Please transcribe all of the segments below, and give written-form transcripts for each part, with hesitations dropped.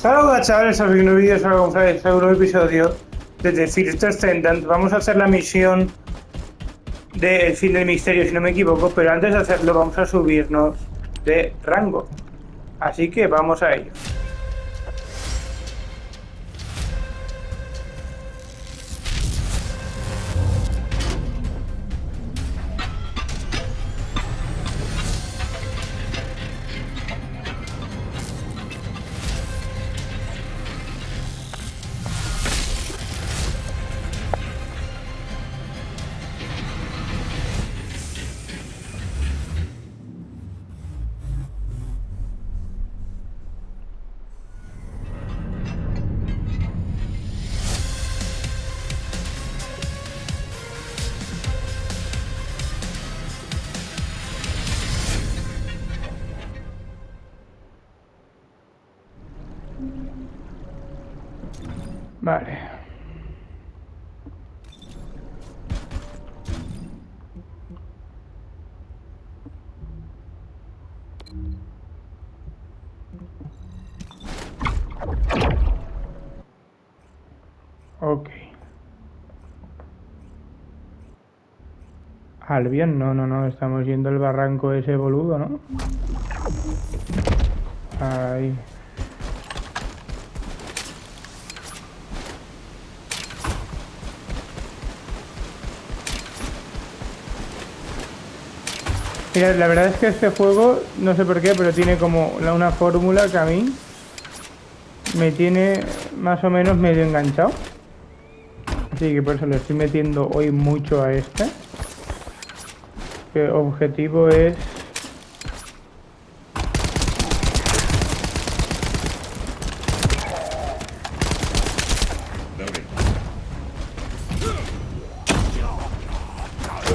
Hola chavales, soy un nuevo vídeo sobre un nuevo episodio de Descendant. Vamos a hacer la misión del fin del misterio, si no me equivoco, pero antes de hacerlo vamos a subirnos de rango. Así que vamos a ello. Vale. Ok. Albion, no, estamos yendo al barranco ese boludo, ¿no? Ahí. Mira, la verdad es que este juego, no sé por qué, pero tiene como una fórmula que a mí me tiene más o menos medio enganchado. Así que por eso le estoy metiendo hoy mucho a este. Que objetivo es...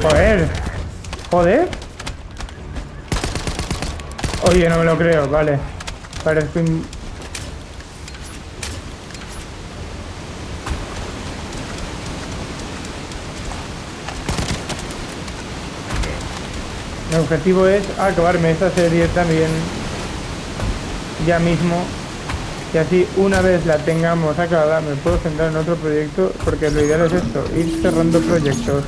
Joder. Joder. Oye, no me lo creo, vale. Parece un... Mi objetivo es acabarme esta serie también ya mismo. Y así una vez la tengamos acabada me puedo centrar en otro proyecto, porque lo ideal es esto, ir cerrando proyectos.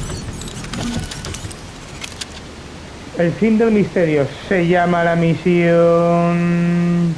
El fin del misterio se llama la misión.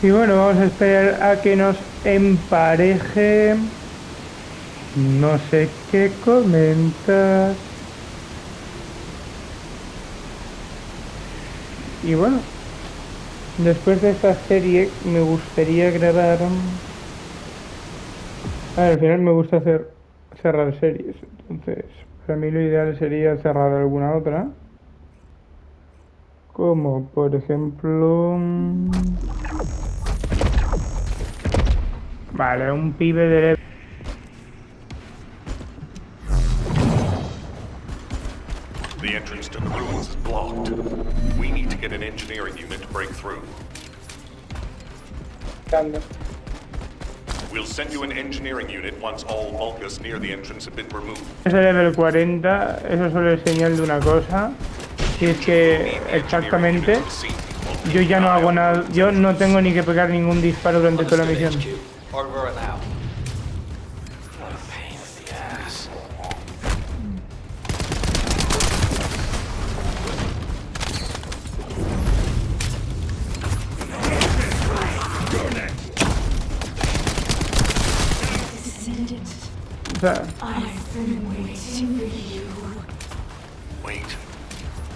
Y bueno, vamos a esperar a que nos empareje. No sé qué comentas. Y bueno, después de esta serie me gustaría grabar... al final me gusta cerrar series. Entonces, para mí lo ideal sería cerrar alguna otra. Como por ejemplo... Vale, un pibe de... The entrance to the ruins is blocked. We need to get an engineering unit to break through. We'll send you an engineering unit once all Vulgus near the entrance have been removed. Ese level 40, eso solo es señal de una cosa. Y es que exactamente yo ya no hago nada, yo no tengo ni que pegar ningún disparo durante toda la misión. O sea, Wait,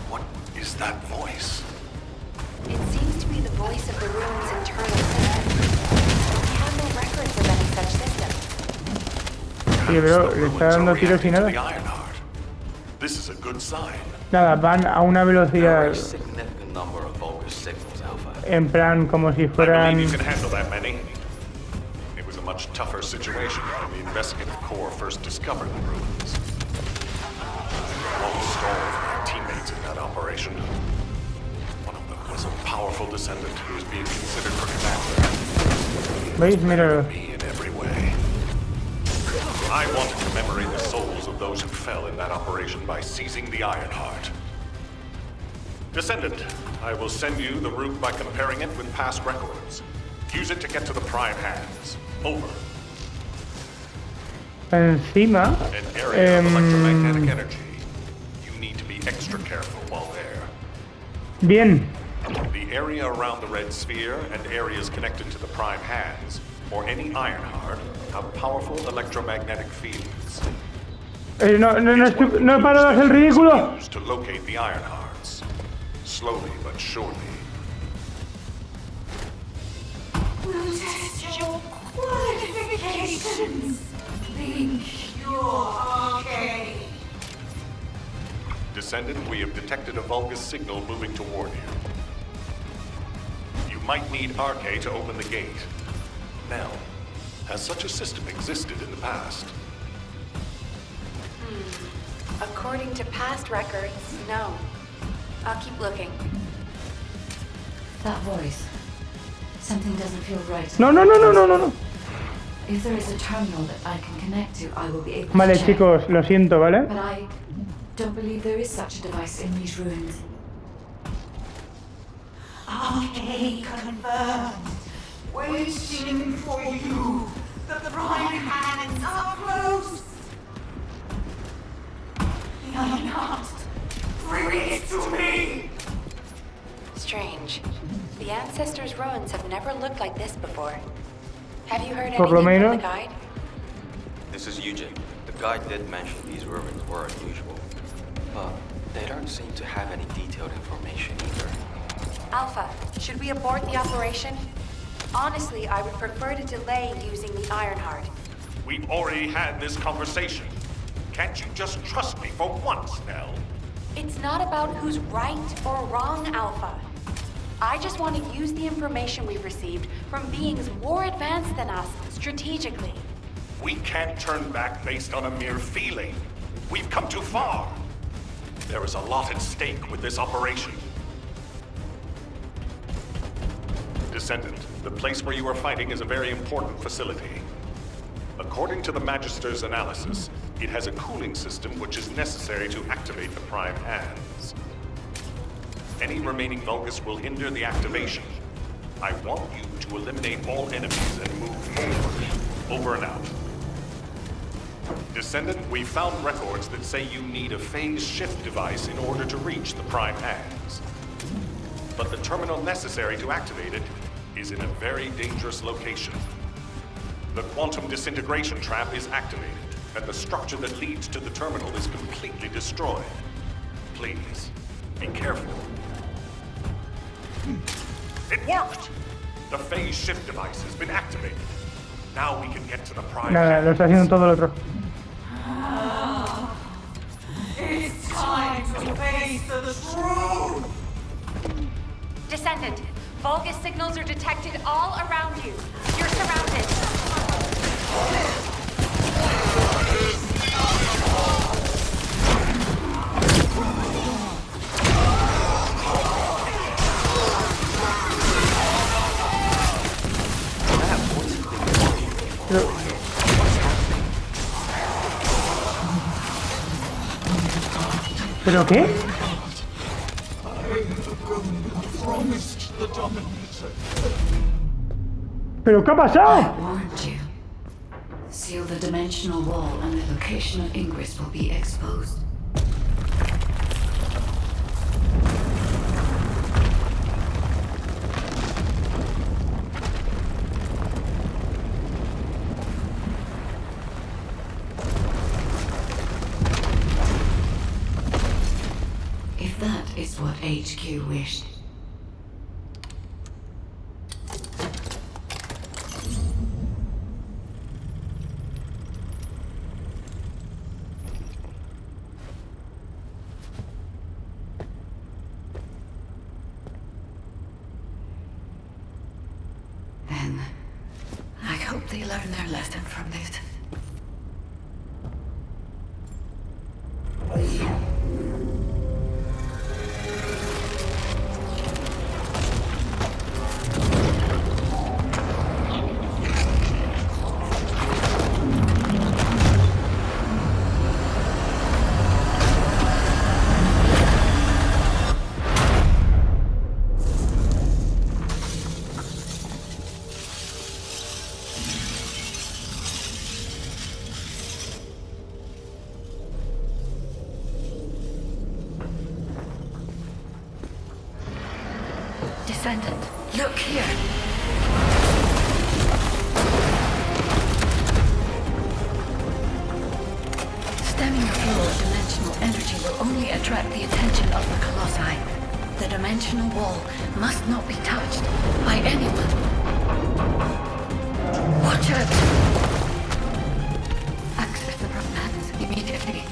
what is that voice? It seems to be the voice of the ruins' internal system. We have no records of any such system. sí, pero le está dando tiros y nada. This is a good sign. Nada, van a una There are velocidad a significant number of vulgar signals, Alpha. en plan como si I fueran... believe you can handle that many. It was a much tougher situation when the investigative corps first discovered the ruins. Almost all of my teammates in that operation. One of them was a powerful descendant who was being considered for commander. ¿Veis? Míralo. Me in every way. I want to commemorate the souls of those who fell in that operation by seizing the Ironheart. Descendant, I will send you the route by comparing it with past records. Use it to get to the Prime Hands. Over. Encima... An area of electromagnetic energy. You need to be extra careful while there. Bien. The area around the red sphere and areas connected to the Prime Hands, or any Ironheart, have powerful electromagnetic fields. No he parado de hacer el ridículo. Used to locate the Ironhearts. Slowly but surely. We'll test your qualifications. The pure arcade. Descendant, we have detected a Vulgus signal moving toward you. You might need Arche to open the gate. Now, has such a system existed in the past? According to past records, no. I'll keep looking. That voice. Something doesn't feel right. No. If there is a terminal that I can connect to, I will be able Vale, to check. chicos, lo siento, ¿vale? But I don't believe there is such a device in these ruins. Arcade confirmed. Waiting for you. The Prime Hands are close. The Ironheart. Bring it to me. Strange. The ancestors' ruins have never looked like this before. Have you heard Por lo anything from menos. the guide? This is Eugene. The guide did mention these ruins were unusual, but they don't seem to have any detailed information either. Alpha, should we abort the operation? Honestly, I would prefer to delay using the Ironheart. We've already had this conversation. Can't you just trust me for once, Nell? It's not about who's right or wrong, Alpha. I just want to use the information we've received from beings more advanced than us strategically. We can't turn back based on a mere feeling. We've come too far. There is a lot at stake with this operation. Descendant, the place where you are fighting is a very important facility. According to the Magister's analysis, it has a cooling system which is necessary to activate the Prime Hands. Any remaining Vulgus will hinder the activation. I want you to eliminate all enemies and move forward. Over and out. Descendant, we found records that say you need a phase shift device in order to reach the Prime Hands. But the terminal necessary to activate it is in a very dangerous location. The quantum disintegration trap is activated, and the structure that leads to the terminal is completely destroyed. Please, be careful. It worked! The phase shift device has been activated. Now we can get to the Prime Nada, lo Hands. está haciendo todo el otro. It's time to face the truth. Descendant, Vulgus signals are detected all around you. You're surrounded. ¿Pero qué? ¿Pero qué ha pasado? I warned you. Seal the dimensional wall and the location of ingress will be exposed. If that is what HQ wished. learn their lesson from this. Descendant, look here. Stemming the flow of dimensional energy will only attract the attention of the Colossi. The dimensional wall must not be touched by anyone. Watch out! Access the plans immediately.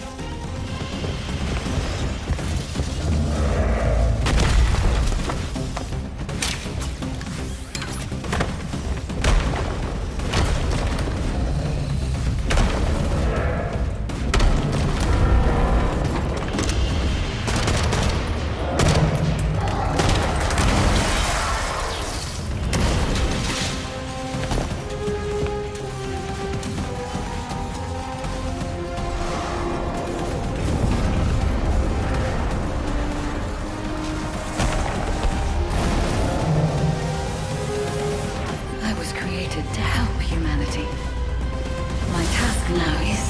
To help humanity. My task now is...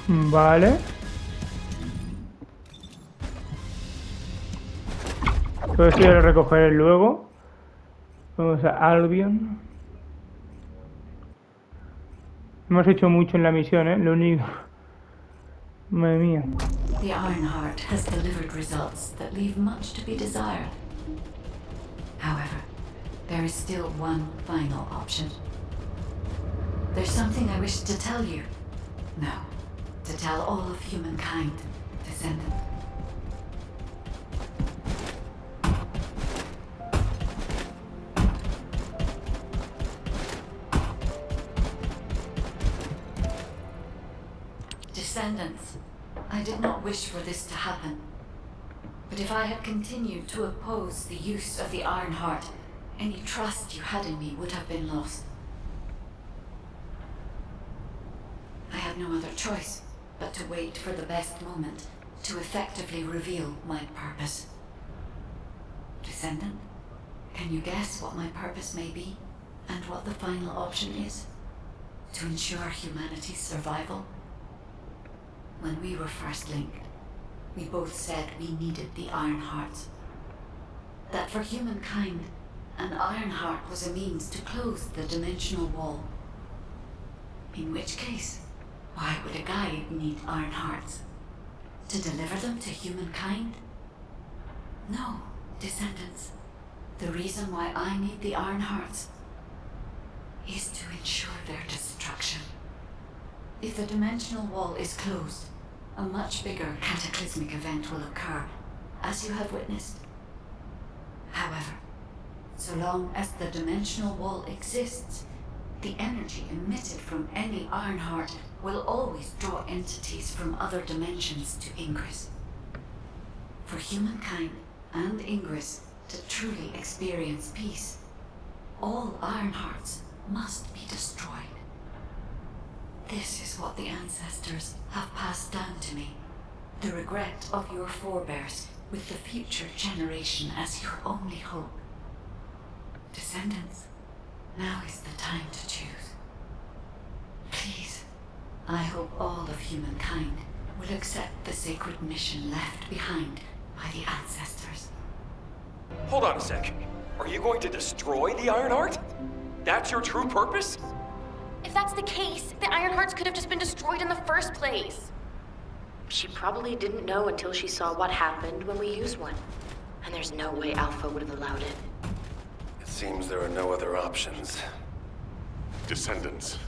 Vale. Todo esto ya lo recogeré luego. Vamos a Albion. Hemos hecho mucho en la misión, ¿eh? Lo único... Madre mía. The Ironheart has delivered results that leave much to be desired. However, there is still one final option. There's something I wish to tell you. No, to tell all of humankind, Descendant. Descendants, I did not wish for this to happen. But if I had continued to oppose the use of the Ironheart, any trust you had in me would have been lost. I had no other choice but to wait for the best moment to effectively reveal my purpose. Descendant, can you guess what my purpose may be and what the final option is? To ensure humanity's survival? When we were first linked, we both said we needed the Ironhearts. That for humankind, an Ironheart was a means to close the dimensional wall. In which case, why would a guide need Ironhearts? To deliver them to humankind? No, Descendants. The reason why I need the Ironhearts is to ensure their destruction. If the dimensional wall is closed, a much bigger cataclysmic event will occur, as you have witnessed. However, so long as the dimensional wall exists, the energy emitted from any Ironheart will always draw entities from other dimensions to Ingress. For humankind and Ingress to truly experience peace, all Ironhearts must be destroyed. This is what the ancestors have passed down to me. The regret of your forebears with the future generation as your only hope. Descendants, now is the time to choose. Please, I hope all of humankind will accept the sacred mission left behind by the ancestors. Hold on a sec. Are you going to destroy the Ironheart? That's your true purpose? If that's the case, the Ironhearts could have just been destroyed in the first place. She probably didn't know until she saw what happened when we used one. And there's no way Alpha would have allowed it. It seems there are no other options. Descendants,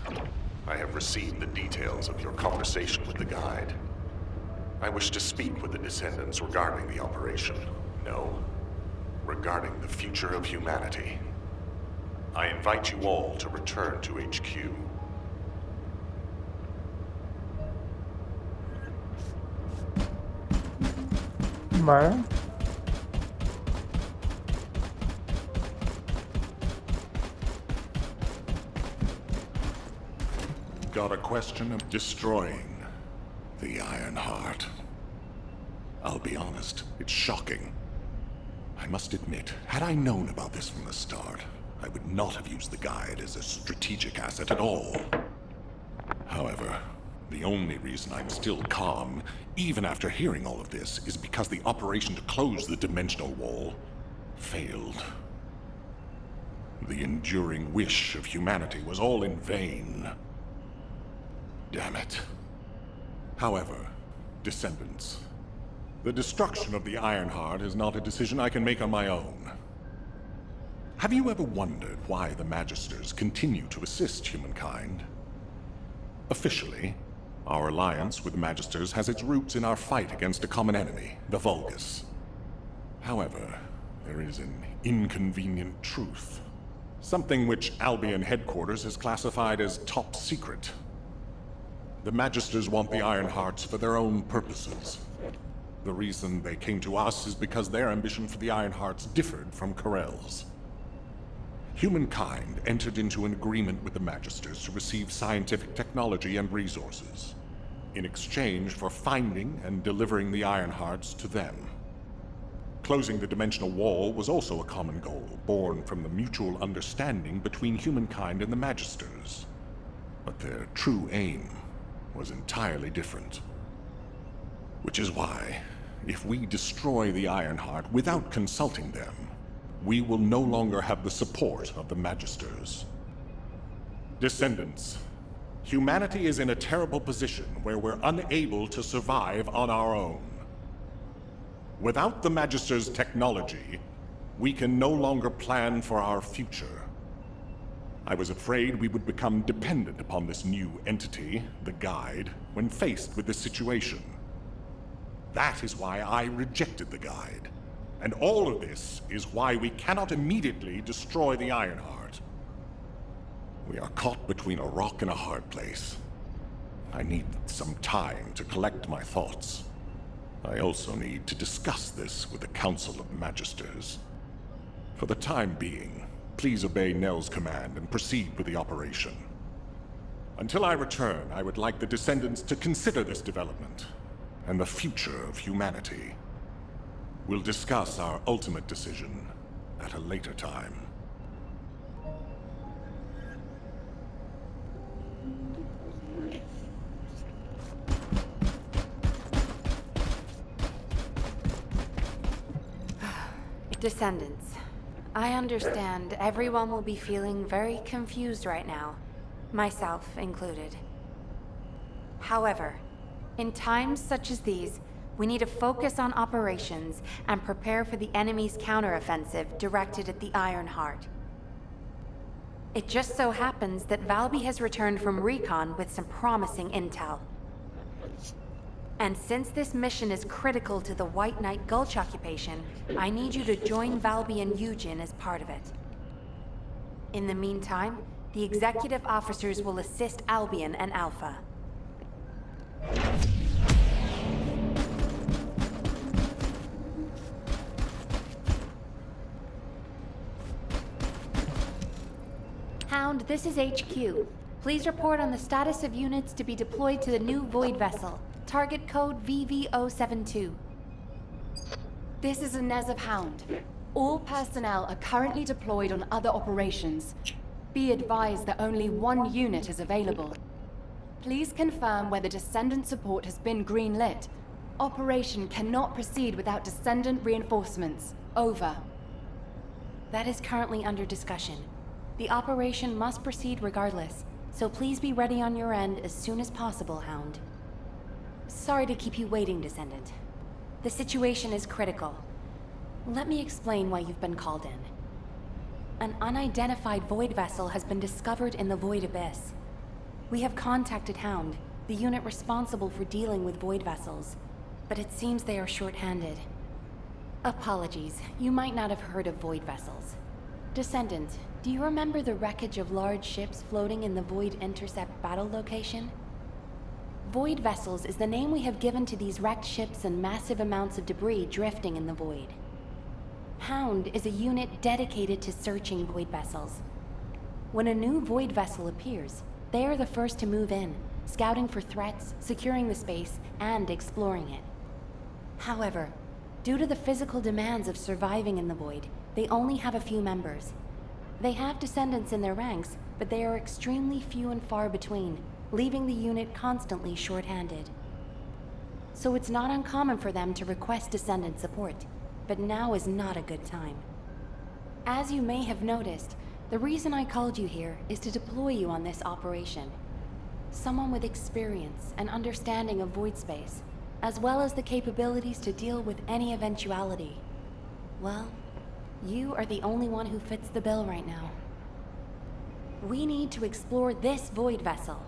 I have received the details of your conversation with the guide. I wish to speak with the Descendants regarding the operation. No, regarding the future of humanity. I invite you all to return to HQ. Vale. Got a question of destroying the Ironheart. I'll be honest, it's shocking. I must admit, had I known about this from the start, I would not have used the guide as a strategic asset at all. However, the only reason I'm still calm, even after hearing all of this, is because the operation to close the dimensional wall failed. The enduring wish of humanity was all in vain. Damn it. However, Descendants, the destruction of the Ironheart is not a decision I can make on my own. Have you ever wondered why the Magisters continue to assist humankind? Officially, our alliance with the Magisters has its roots in our fight against a common enemy, the Vulgus. However, there is an inconvenient truth. Something which Albion headquarters has classified as top secret. The Magisters want the Ironhearts for their own purposes. The reason they came to us is because their ambition for the Ironhearts differed from Corell's. Humankind entered into an agreement with the Magisters to receive scientific technology and resources, in exchange for finding and delivering the Ironhearts to them. Closing the dimensional wall was also a common goal, born from the mutual understanding between humankind and the Magisters. But their true aim was entirely different. Which is why, if we destroy the Ironheart without consulting them, we will no longer have the support of the Magisters. Descendants, humanity is in a terrible position where we're unable to survive on our own. Without the Magisters' technology, we can no longer plan for our future. I was afraid we would become dependent upon this new entity, the Guide, when faced with this situation. That is why I rejected the Guide. And all of this is why we cannot immediately destroy the Ironheart. We are caught between a rock and a hard place. I need some time to collect my thoughts. I also need to discuss this with the Council of Magisters. For the time being, please obey Nell's command and proceed with the operation. Until I return, I would like the Descendants to consider this development and the future of humanity. We'll discuss our ultimate decision at a later time. Descendants, I understand everyone will be feeling very confused right now, myself included. However, in times such as these, we need to focus on operations and prepare for the enemy's counteroffensive directed at the Ironheart. It just so happens that Valby has returned from recon with some promising intel. And since this mission is critical to the White Knight Gulch occupation, I need you to join Valby and Eugen as part of it. In the meantime, the executive officers will assist Albion and Alpha. Hound, this is HQ. Please report on the status of units to be deployed to the new Void vessel. Target code VV072. This is Inez of Hound. All personnel are currently deployed on other operations. Be advised that only one unit is available. Please confirm whether Descendant support has been greenlit. Operation cannot proceed without Descendant reinforcements. Over. That is currently under discussion. The operation must proceed regardless, so please be ready on your end as soon as possible, Hound. Sorry to keep you waiting, Descendant. The situation is critical. Let me explain why you've been called in. An unidentified Void vessel has been discovered in the Void Abyss. We have contacted Hound, the unit responsible for dealing with Void vessels, but it seems they are short-handed. Apologies, you might not have heard of Void vessels. Descendant, do you remember the wreckage of large ships floating in the Void Intercept battle location? Void vessels is the name we have given to these wrecked ships and massive amounts of debris drifting in the Void. Hound is a unit dedicated to searching Void vessels. When a new Void vessel appears, they are the first to move in, scouting for threats, securing the space, and exploring it. However, due to the physical demands of surviving in the Void, they only have a few members. They have Descendants in their ranks, but they are extremely few and far between, leaving the unit constantly short-handed. So it's not uncommon for them to request Descendant support, but now is not a good time. As you may have noticed, the reason I called you here is to deploy you on this operation. Someone with experience and understanding of void space, as well as the capabilities to deal with any eventuality. Well, you are the only one who fits the bill right now. We need to explore this Void vessel.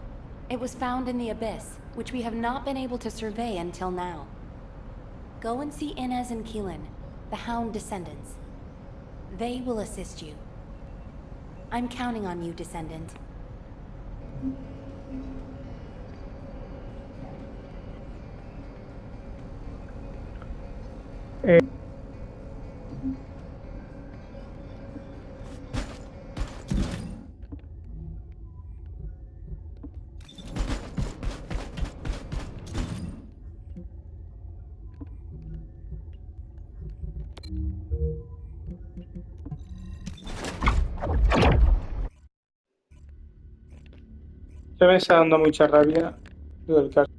It was found in the Abyss, which we have not been able to survey until now. Go and see Inez and Keelan, the Hound Descendants. They will assist you. I'm counting on you, Descendant. Se me está dando mucha rabia lo del caso.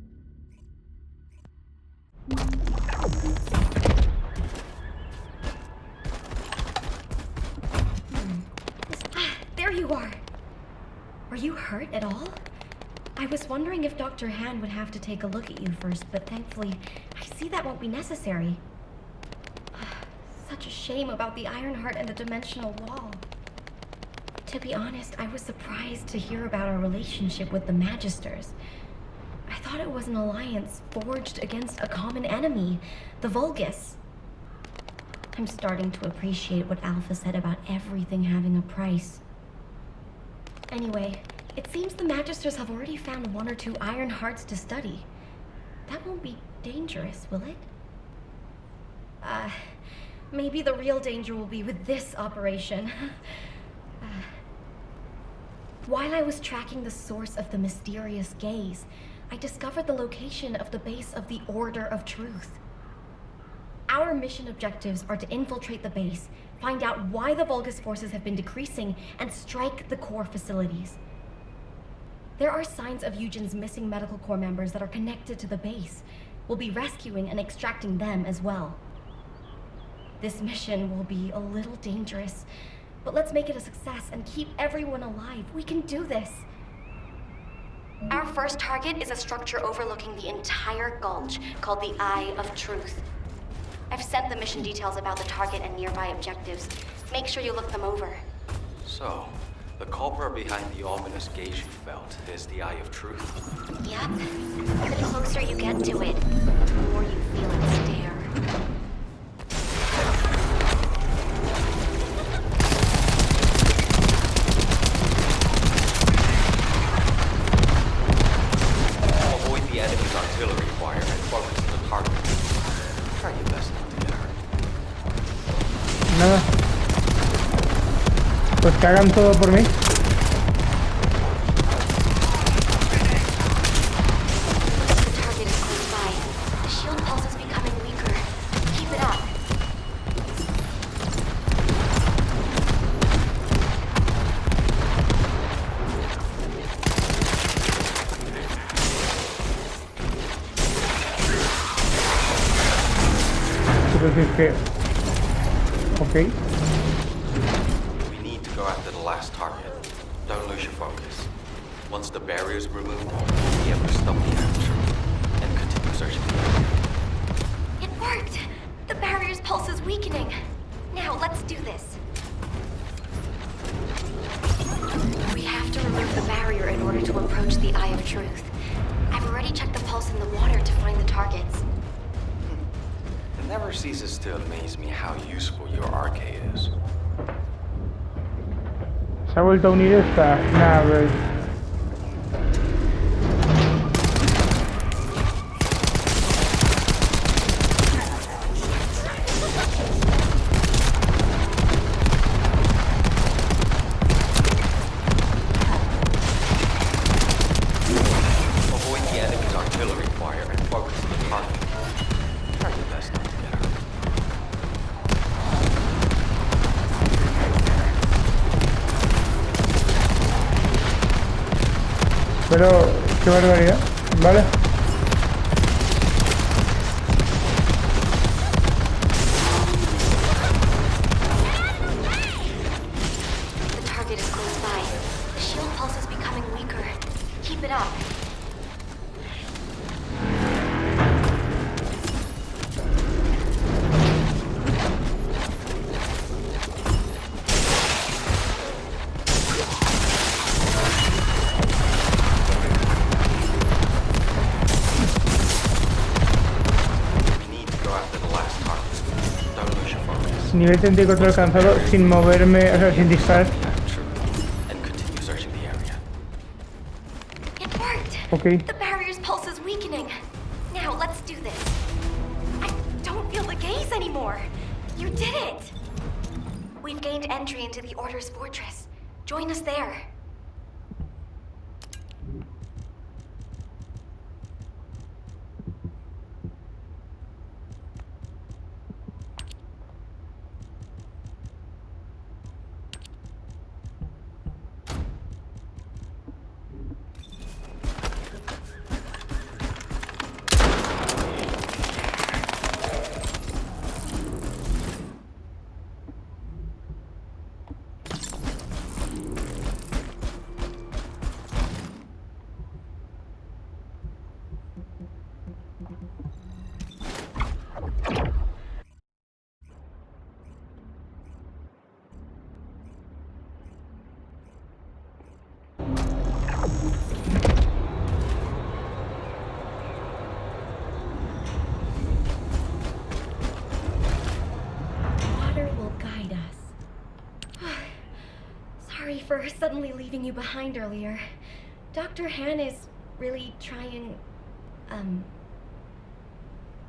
There you are! Are you hurt at all? I was wondering if Dr. Han would have to take a look at you first, but thankfully, I see that won't be necessary. Such a shame about the Ironheart and the dimensional wall. To be honest, I was surprised to hear about our relationship with the Magisters. I thought it was an alliance forged against a common enemy, the Vulgus. I'm starting to appreciate what Alpha said about everything having a price. Anyway, it seems the Magisters have already found 1 or 2 Ironhearts to study. That won't be dangerous, will it? Maybe the real danger will be with this operation. While I was tracking the source of the mysterious gaze, I discovered the location of the base of the Order of Truth. Our mission objectives are to infiltrate the base, find out why the Vulgus forces have been decreasing, and strike the core facilities. There are signs of Eugen's missing medical corps members that are connected to the base. We'll be rescuing and extracting them as well. This mission will be a little dangerous, but let's make it a success and keep everyone alive. We can do this. Our first target is a structure overlooking the entire gulch called the Eye of Truth. I've sent the mission details about the target and nearby objectives. Make sure you look them over. So, the culprit behind the ominous gaze you felt is the Eye of Truth. Yep. The closer you get to it, the more you feel it stare. Avoid the enemy's artillery fire and focus on the target. Try your best not to get hurt. Nada. Pues que hagan todo por mí. The target is close by. The shield pulse is becoming weaker. Keep it up. decir que... Ok. We need to go after the last target. Don't lose your focus. Once the barrier is removed, we'll be able to stop the action and continue searching the area. It worked! The barrier's pulse is weakening. Now, let's do this. We have to remove the barrier in order to approach the Eye of Truth. I've already checked the pulse in the water to find the targets. It never ceases to amaze me how useful your arcade is. Se ha vuelto a unir esta nave. Avoid the enemy's artillery fire and focus on the target. Try your best not to get hurt. Pero, qué barbaridad. Vale. The target is close by. The shield pulse is becoming weaker. Keep it up. We need to go after the last target. Don't lose your focus. Nivel 34 alcanzado sin moverme, o sea, sin disparar. And continue searching the area. It worked! Okay. The barrier's pulse is weakening. Now, let's do this. I don't feel the gaze anymore. You did it! We've gained entry into the Order's fortress. Join us there. Water will guide us. Sorry for suddenly leaving you behind earlier. Dr. Han is really trying...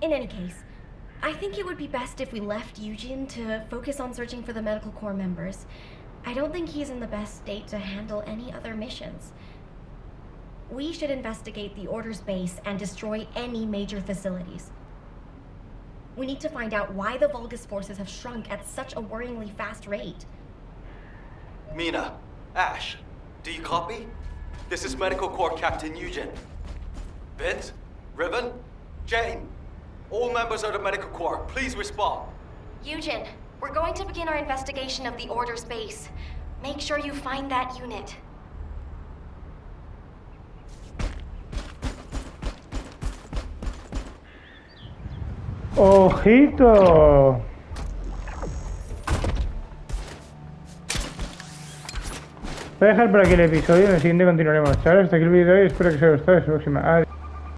In any case, I think it would be best if we left Eugene to focus on searching for the Medical Corps members. I don't think he's in the best state to handle any other missions. We should investigate the Order's base and destroy any major facilities. We need to find out why the Vulgus forces have shrunk at such a worryingly fast rate. Mina, Ash, do you copy? This is Medical Corps Captain Eugene. Vince, Riven, Jane, all members of the Medical Corps, please respond. Eugene, we're going to begin our investigation of the Order's base. Make sure you find that unit. ¡Ojito! Voy a dejar por aquí el episodio, en el siguiente continuaremos. Chavales, hasta aquí el vídeo de hoy, espero que os haya gustado. Hasta la próxima. Adiós.